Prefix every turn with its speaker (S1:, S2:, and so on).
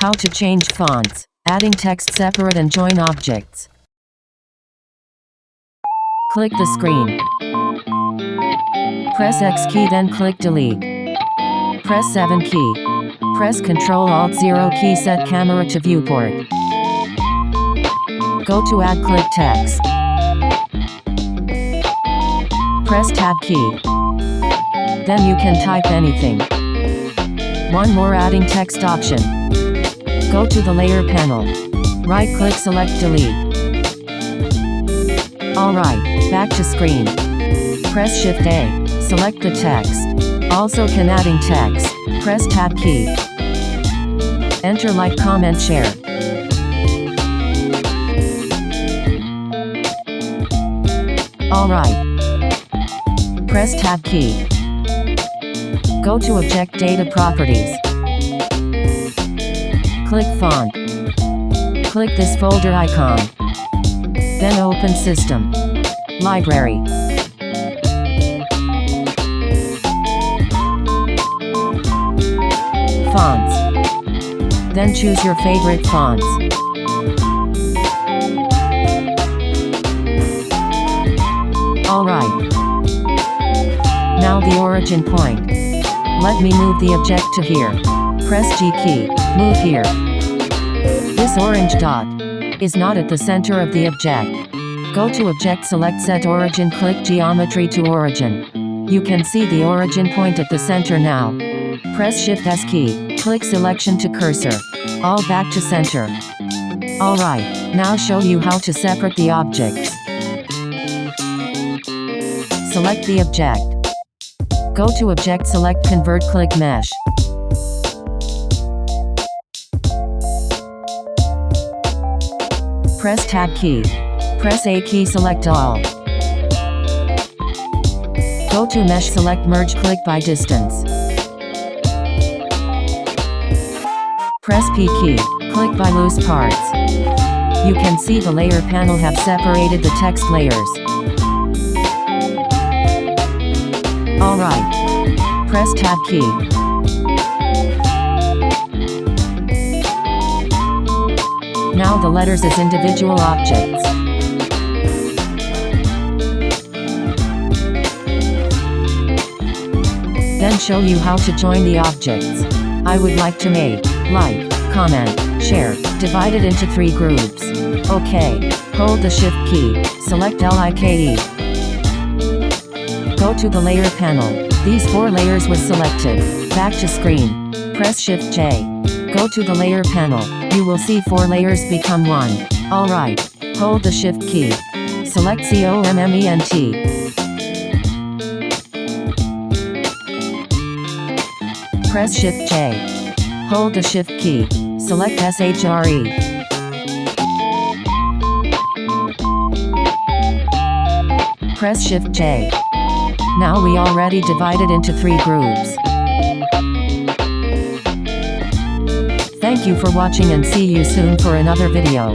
S1: How to change fonts, adding text separate and join objects. Click the screen. Press X key, then click delete. Press 7 key. Press Ctrl-Alt-0 key, set camera to viewport. Go to add, click text. Press tab key. Then you can type anything. One more adding text option. Go to the layer panel. Right click, select delete. Alright, back to screen. Press Shift A, select the text. Also can adding text. Press tab key. Enter, like, comment, share. Alright. Press tab key. Go to Object Data Properties. Click Font. Click this folder icon. Then open System. Library. Fonts. Then choose your favorite fonts. Alright. Now the origin point. Let me move the object to here. Press G key, move here. This orange dot is not at the center of the object. Go to Object, select Set Origin, click Geometry to Origin. You can see the origin point at the center now. Press Shift S key, click Selection to Cursor. All back to center. Alright, now show you how to separate the objects. Select the object. Go to Object, select Convert, click Mesh. Press Tab key. Press A key, select all. Go to Mesh, select Merge, click by distance. Press P key, click by loose parts. You can see the layer panel have separated the text layers. Alright. Press Tab key. Now the letters as individual objects. Then show you how to join the objects. I would like to make, like, comment, share, divide it into 3 groups. OK. Hold the Shift key, select LIKE. Go to the layer panel. These 4 layers was selected. Back to screen. Press Shift J. Go to the layer panel. You will see 4 layers become 1. Alright. Hold the Shift key. Select COMMENT. Press Shift J. Hold the Shift key. Select SHRE. Press Shift J. Now we already divided into 3 groups. Thank you for watching and see you soon for another video.